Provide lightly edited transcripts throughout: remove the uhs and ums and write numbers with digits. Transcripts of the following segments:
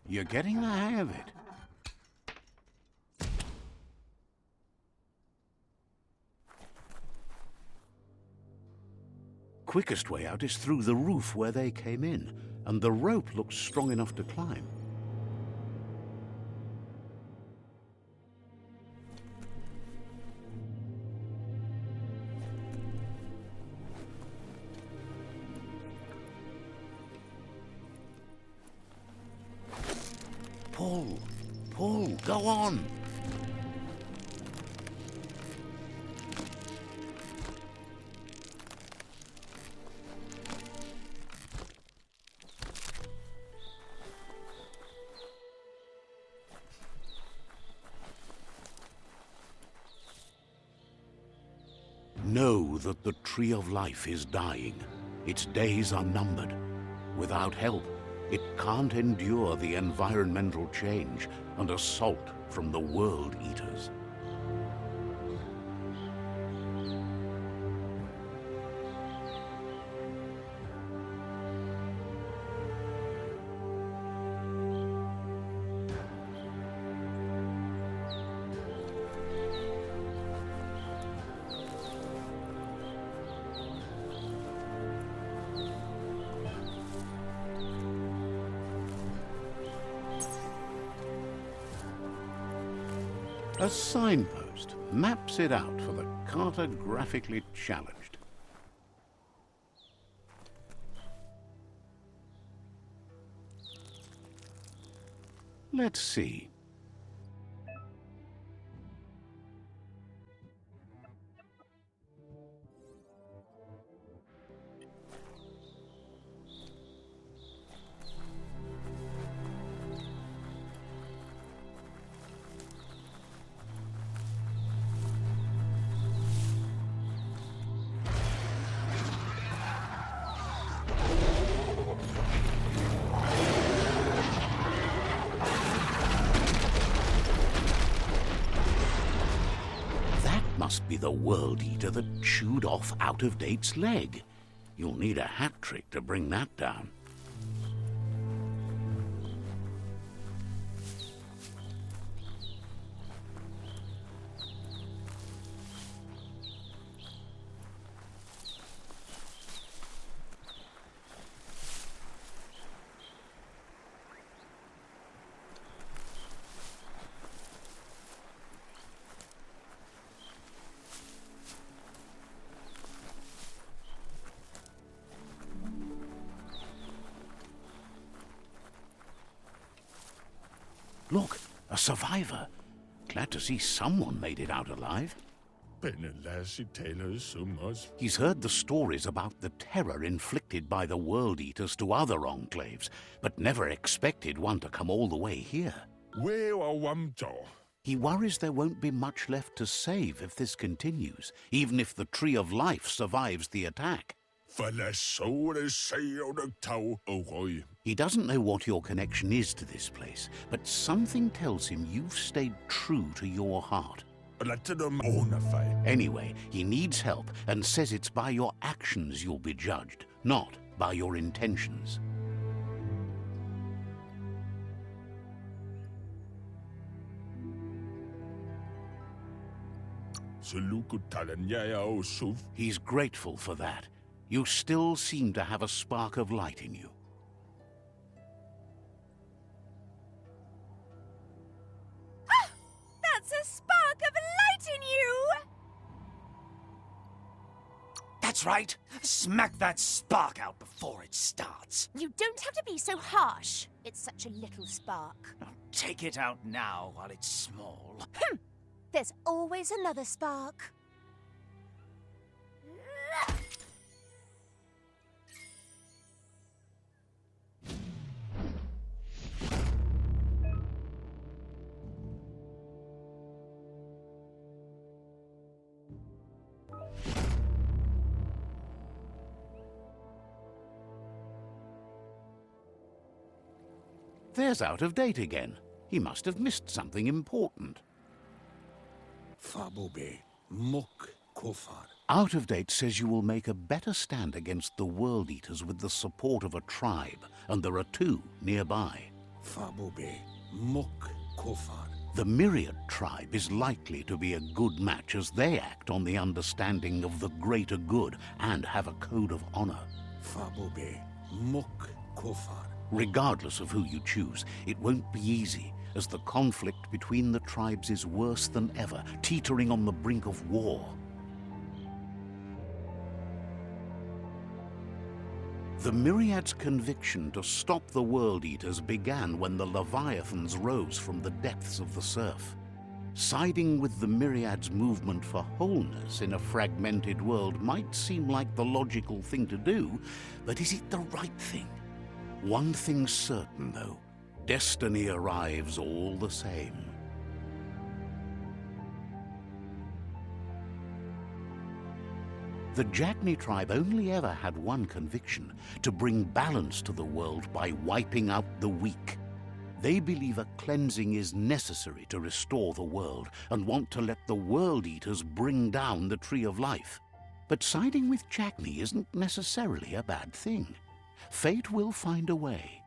You're getting the hang of it. Quickest way out is through the roof where they came in, and the rope looks strong enough to climb. Pull! Pull! Go on! Know that the Tree of Life is dying. Its days are numbered. Without help, it can't endure the environmental change and assault from the World Eaters. A signpost maps it out for the cartographically challenged. Let's see. Must be the World Eater that chewed off Out-of-Date's leg. You'll need a hat trick to bring that down. Look, a survivor. Glad to see someone made it out alive. He's heard the stories about the terror inflicted by the World Eaters to other enclaves, but never expected one to come all the way here. He worries there won't be much left to save if this continues, even if the Tree of Life survives the attack. He doesn't know what your connection is to this place, but something tells him you've stayed true to your heart. Anyway, he needs help and says it's by your actions you'll be judged, not by your intentions. He's grateful for that. You still seem to have a spark of light in you. Ah! That's a spark of light in you! That's right. Smack that spark out before it starts. You don't have to be so harsh. It's such a little spark. Now, take it out now while it's small. There's always another spark. There's Out-of-Date again. He must have missed something important. Out-of-Date says you will make a better stand against the World Eaters with the support of a tribe, and there are two nearby. Fabobe, Mok Kofar. The Myriad tribe is likely to be a good match as they act on the understanding of the greater good and have a code of honor. Fabobe, Mok Kofar. Regardless of who you choose, it won't be easy, as the conflict between the tribes is worse than ever, teetering on the brink of war. The Myriad's conviction to stop the World Eaters began when the Leviathans rose from the depths of the surf. Siding with the Myriad's movement for wholeness in a fragmented world might seem like the logical thing to do, but is it the right thing? One thing's certain, though. Destiny arrives all the same. The Jagni tribe only ever had one conviction: to bring balance to the world by wiping out the weak. They believe a cleansing is necessary to restore the world and want to let the World Eaters bring down the Tree of Life. But siding with Jagni isn't necessarily a bad thing. Fate will find a way.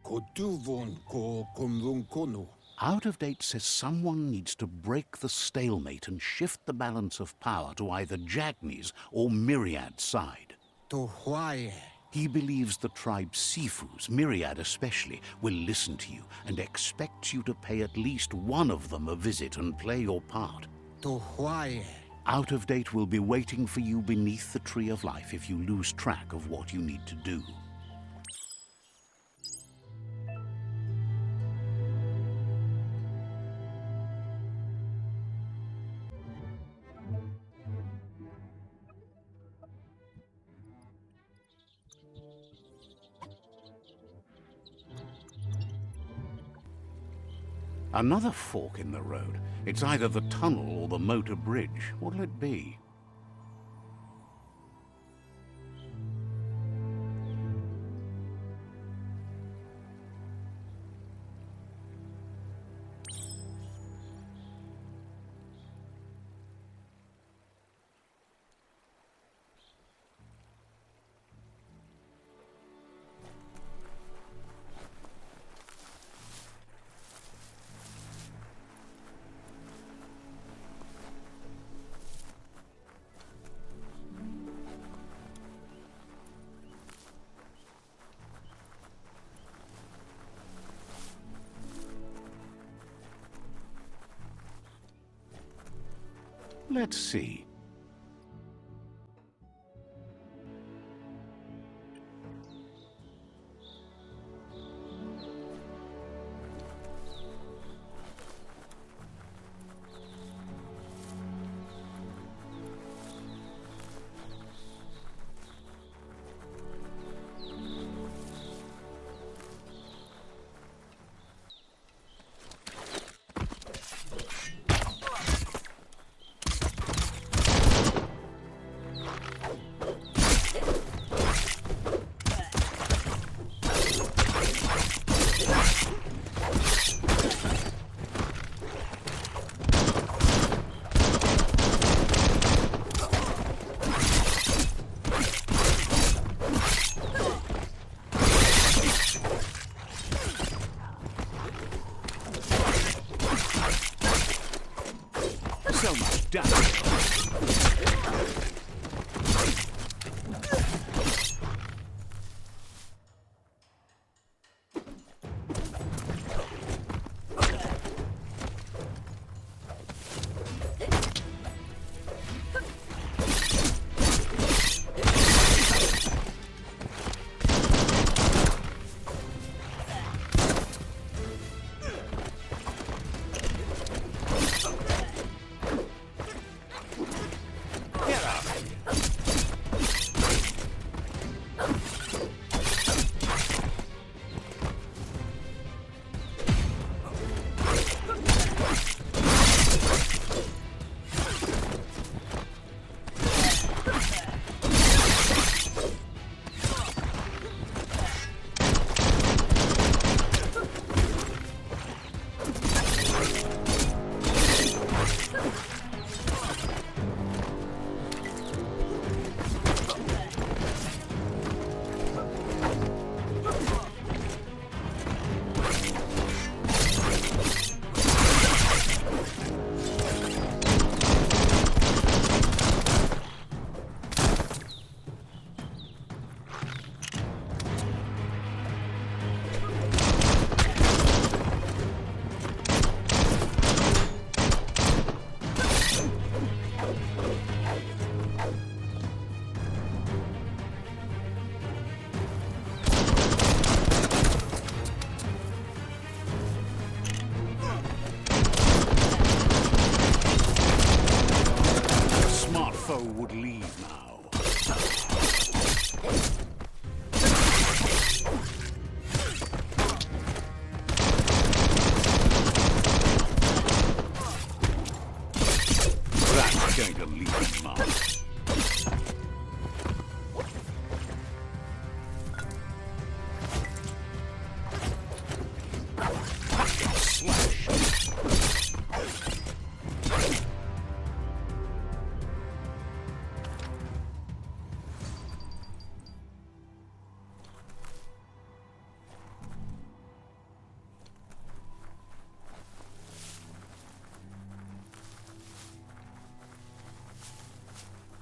Kotuvon ko kumlun kono. Out of Date says someone needs to break the stalemate and shift the balance of power to either Jagni's or Myriad's side. To Hawaii. He believes the tribe's Sifus, Myriad especially, will listen to you and expects you to pay at least one of them a visit and play your part. To Hawaii. Out of Date will be waiting for you beneath the Tree of Life if you lose track of what you need to do. Another fork in the road. It's either the tunnel or the motor bridge. What'll it be? Let's see. foe would leave now. That's going to leave a mark.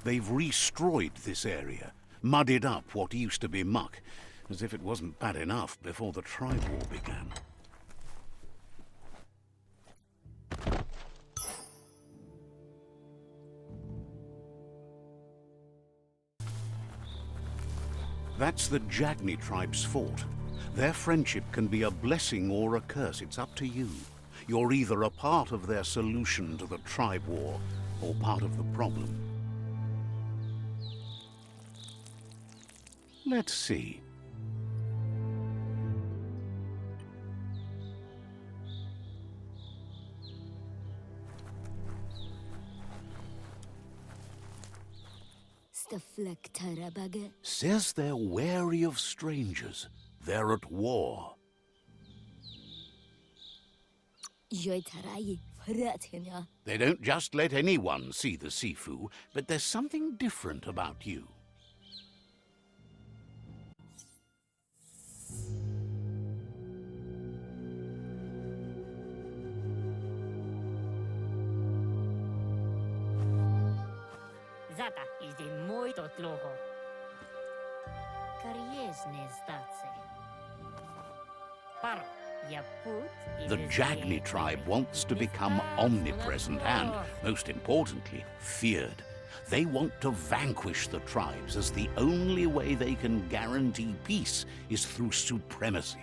They've restroyed this area, muddied up what used to be muck, as if it wasn't bad enough before the Tribe War began. That's the Jagni Tribe's fort. Their friendship can be a blessing or a curse. It's up to you. You're either a part of their solution to the Tribe War, or part of the problem. Let's see. Says they're wary of strangers. They're at war. They don't just let anyone see the Sifu, but there's something different about you. Zata is de muito tloho. Kariesne stace. Paro, ya put. The Jagni tribe wants to become omnipresent and, most importantly, feared. They want to vanquish the tribes, as the only way they can guarantee peace is through supremacy.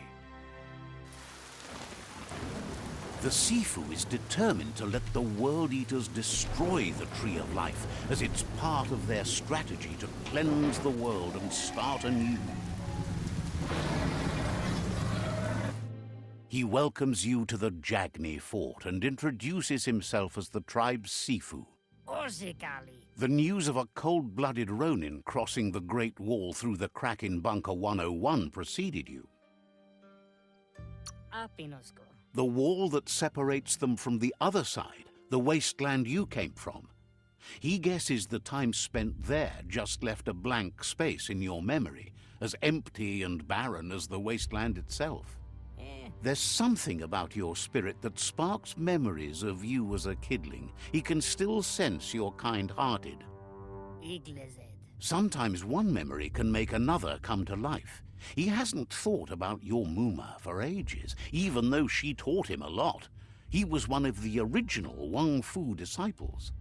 The Sifu is determined to let the World Eaters destroy the Tree of Life, as it's part of their strategy to cleanse the world and start anew. He welcomes you to the Jagni fort and introduces himself as the tribe's Sifu. Orzikali. The news of a cold-blooded Ronin crossing the Great Wall through the crack in Bunker 101 preceded you. Apinosko. The wall that separates them from the other side, the wasteland you came from. He guesses the time spent there just left a blank space in your memory, as empty and barren as the wasteland itself. There's something about your spirit that sparks memories of you as a kidling. He can still sense you're kind-hearted. Iglezed. Sometimes one memory can make another come to life. He hasn't thought about your Muma for ages, even though she taught him a lot. He was one of the original Wang Fu disciples.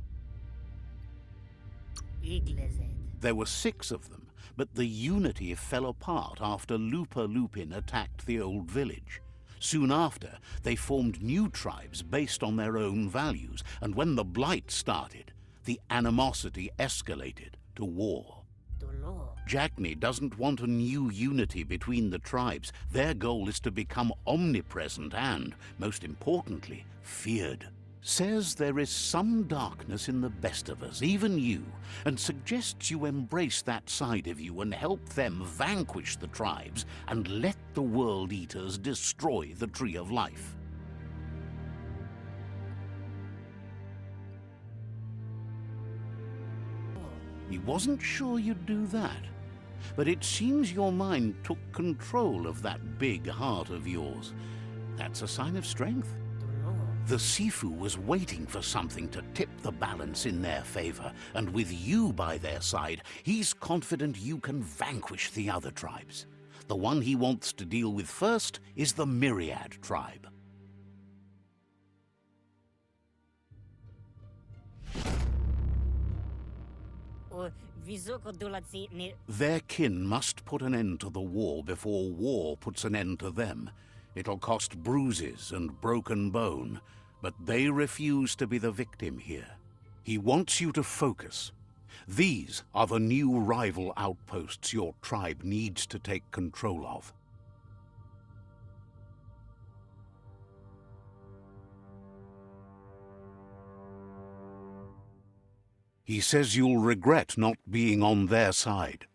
Iglezed. There were 6 of them, but the unity fell apart after Lupa Lupin attacked the old village. Soon after, they formed new tribes based on their own values, and when the Blight started, the animosity escalated to war. Jagni doesn't want a new unity between the tribes. Their goal is to become omnipresent and, most importantly, feared. Says there is some darkness in the best of us, even you, and suggests you embrace that side of you and help them vanquish the tribes and let the World Eaters destroy the Tree of Life. He wasn't sure you'd do that, but it seems your mind took control of that big heart of yours. That's a sign of strength. The Sifu was waiting for something to tip the balance in their favor, and with you by their side, he's confident you can vanquish the other tribes. The one he wants to deal with first is the Myriad tribe. Their kin must put an end to the war before war puts an end to them. It'll cost bruises and broken bone, but they refuse to be the victim here. He wants you to focus. These are the new rival outposts your tribe needs to take control of. He says you'll regret not being on their side.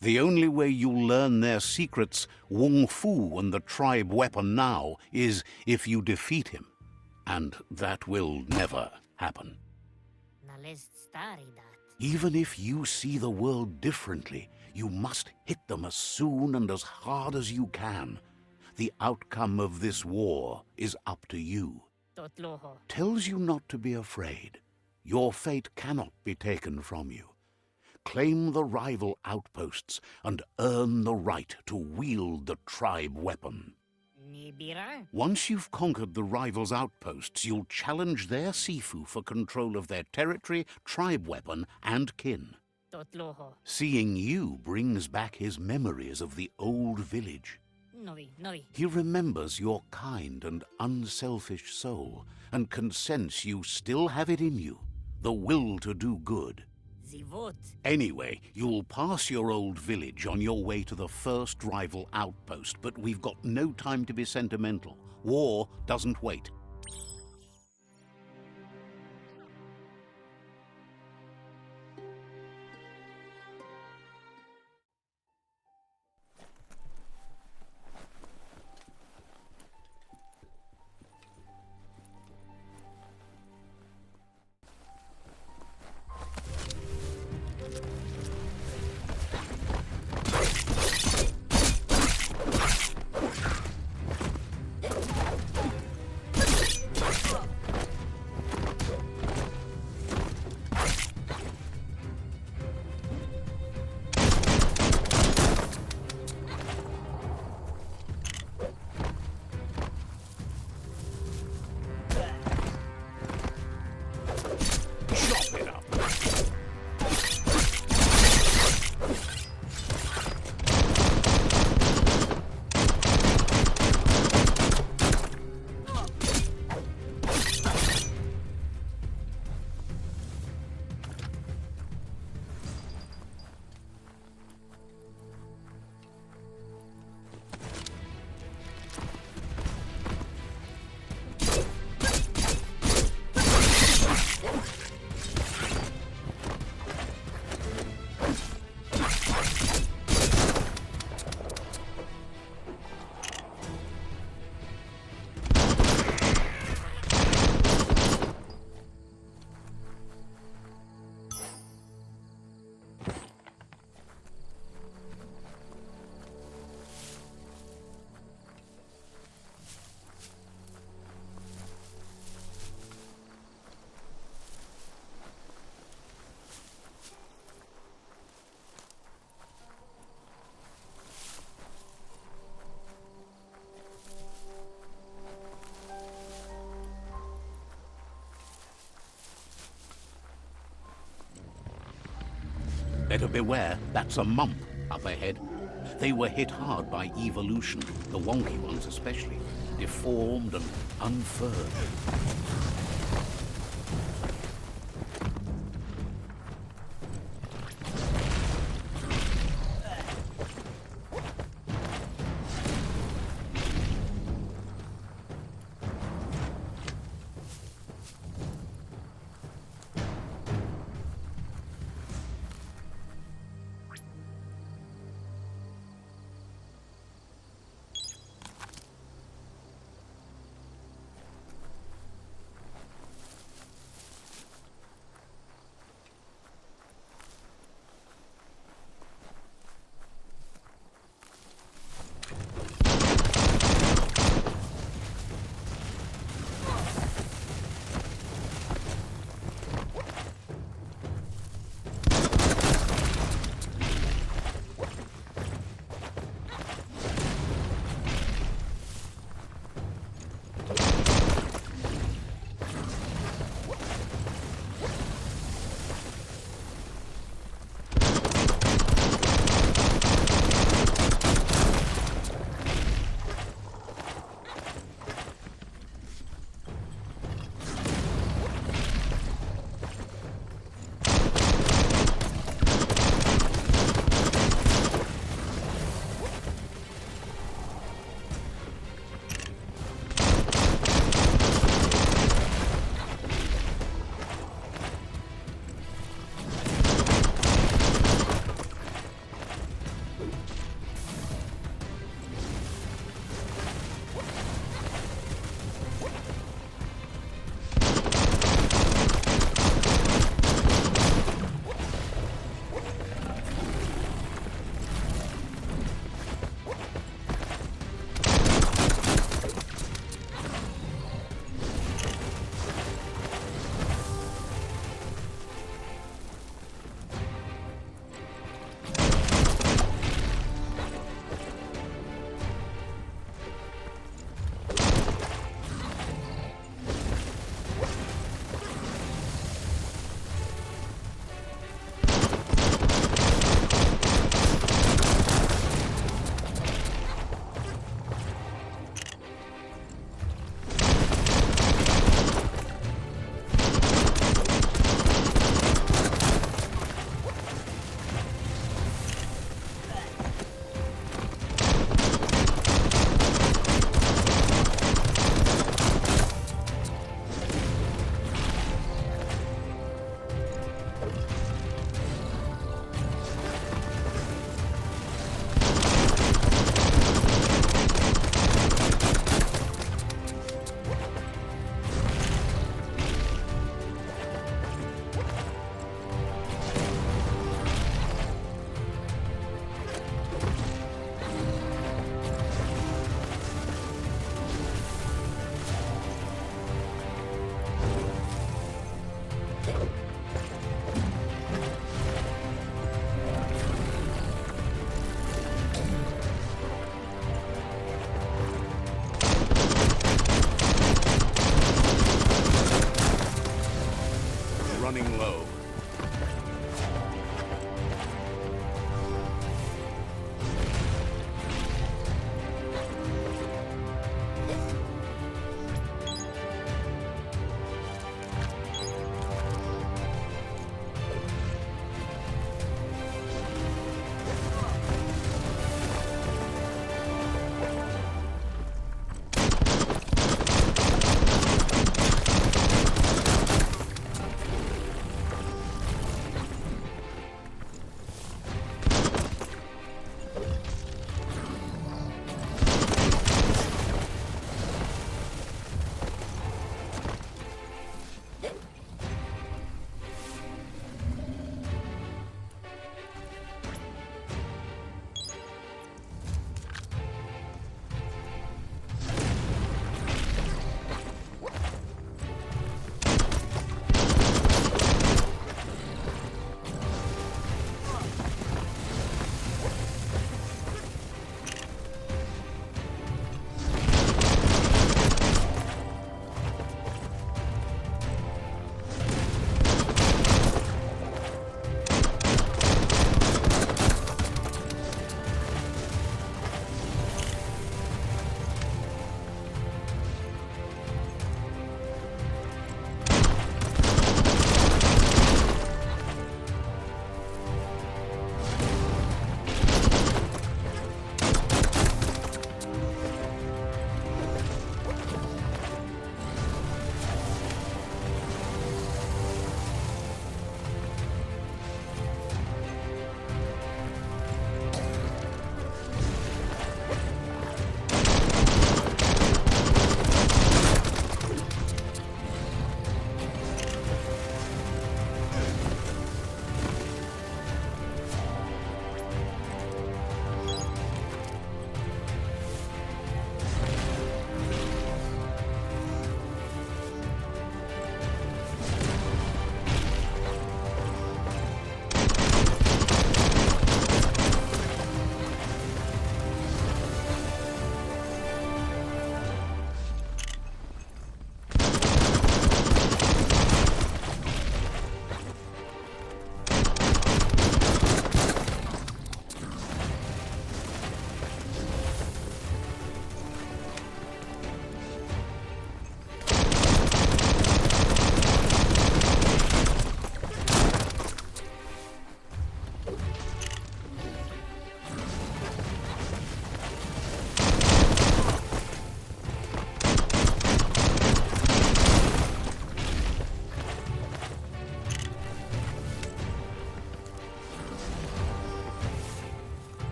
The only way you'll learn their secrets, Wung Fu and the tribe weapon now, is if you defeat him. And that will never happen. Even if you see the world differently, you must hit them as soon and as hard as you can. The outcome of this war is up to you. Tells you not to be afraid. Your fate cannot be taken from you. Claim the rival outposts and earn the right to wield the tribe weapon. Once you've conquered the rivals' outposts, you'll challenge their Sifu for control of their territory, tribe weapon, and kin. Seeing you brings back his memories of the old village. He remembers your kind and unselfish soul, and can sense you still have it in you, the will to do good. Anyway, you'll pass your old village on your way to the first rival outpost, but we've got no time to be sentimental. War doesn't wait. Better beware, that's a mump up ahead. They were hit hard by evolution, the wonky ones especially, deformed and unfurred.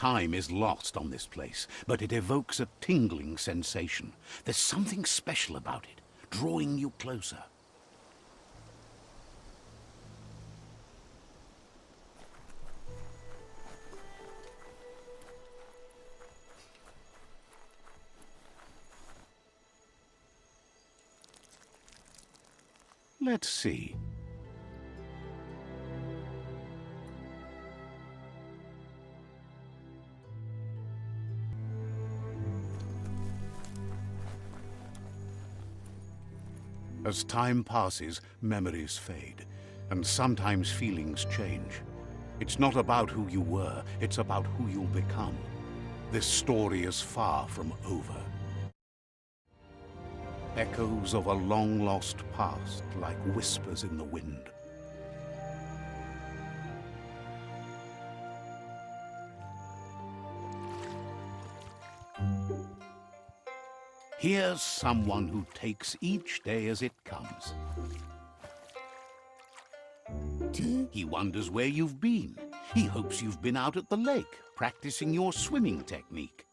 Time is lost on this place, but it evokes a tingling sensation. There's something special about it, drawing you closer. Let's see. As time passes, memories fade, and sometimes feelings change. It's not about who you were, it's about who you'll become. This story is far from over. Echoes of a long-lost past, like whispers in the wind. Here's someone who takes each day as it comes. He wonders where you've been. He hopes you've been out at the lake, practicing your swimming technique.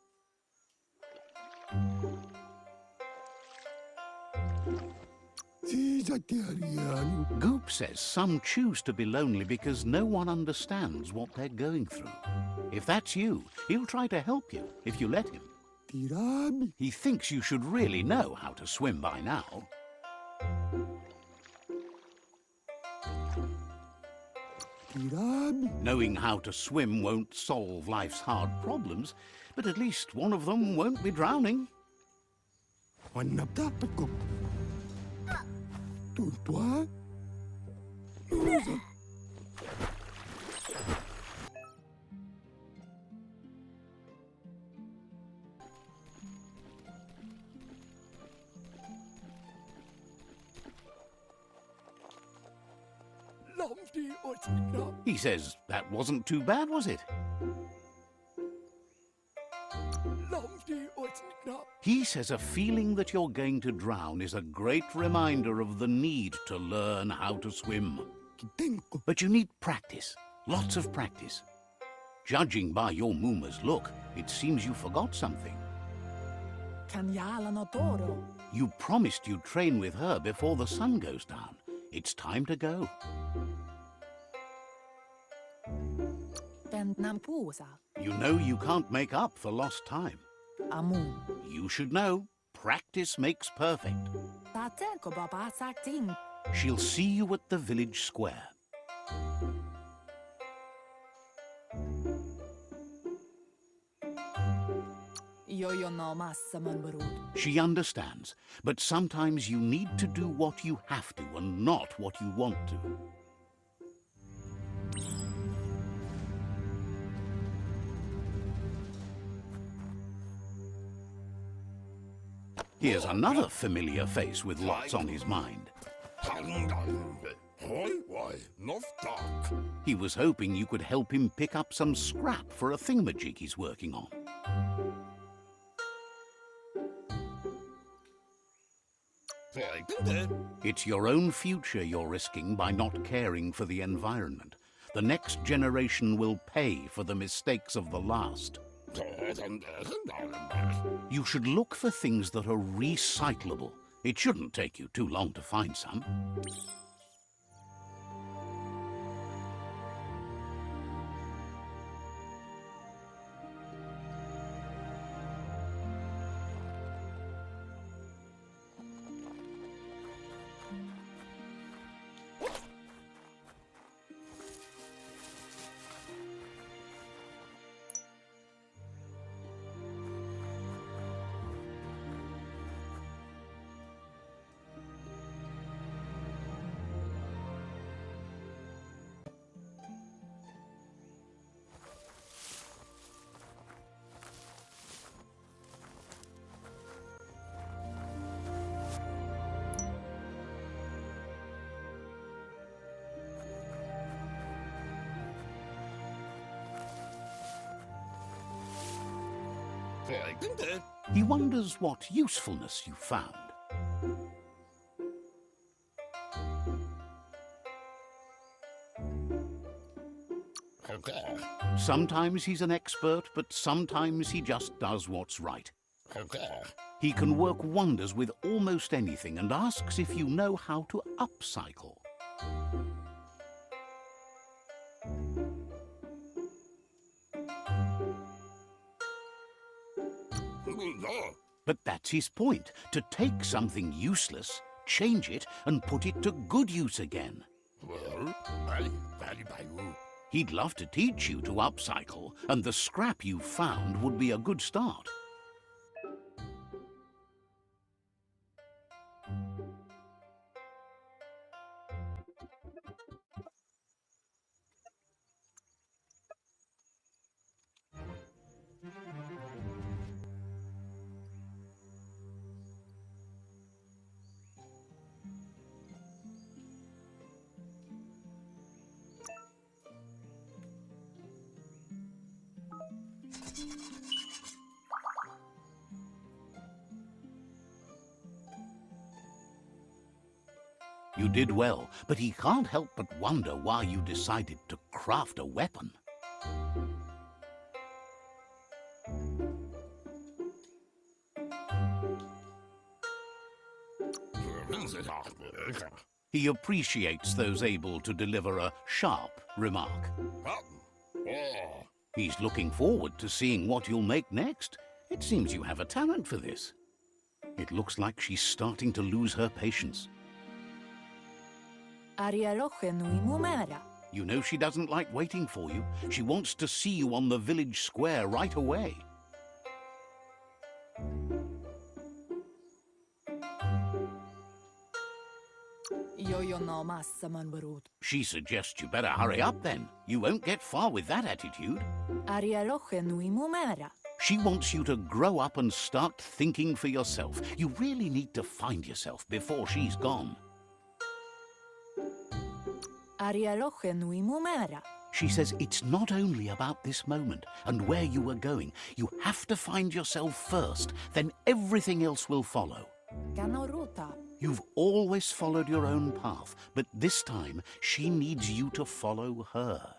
Goop says some choose to be lonely because no one understands what they're going through. If that's you, he'll try to help you if you let him. He thinks you should really know how to swim by now. Knowing how to swim won't solve life's hard problems, but at least one of them won't be drowning. He says that wasn't too bad, was it? He says a feeling that you're going to drown is a great reminder of the need to learn how to swim. But you need practice, lots of practice. Judging by your Muma's look, it seems you forgot something. You promised you'd train with her before the sun goes down. It's time to go. You know you can't make up for lost time. You should know, practice makes perfect. She'll see you at the village square. She understands, but sometimes you need to do what you have to and not what you want to. Here's another familiar face with lots on his mind. He was hoping you could help him pick up some scrap for a thingamajig he's working on. It's your own future you're risking by not caring for the environment. The next generation will pay for the mistakes of the last. You should look for things that are recyclable. It shouldn't take you too long to find some. He wonders what usefulness you found. Sometimes he's an expert, but sometimes he just does what's right. He can work wonders with almost anything and asks if you know how to upcycle. But that's his point, to take something useless, change it, and put it to good use again. He'd love to teach you to upcycle, and the scrap you found would be a good start. You did well, but he can't help but wonder why you decided to craft a weapon. He appreciates those able to deliver a sharp remark. He's looking forward to seeing what you'll make next. It seems you have a talent for this. It looks like she's starting to lose her patience. You know she doesn't like waiting for you. She wants to see you on the village square right away. She suggests you better hurry up then. You won't get far with that attitude. She wants you to grow up and start thinking for yourself. You really need to find yourself before she's gone. She says it's not only about this moment and where you are going. You have to find yourself first, then everything else will follow. You've always followed your own path, but this time she needs you to follow her.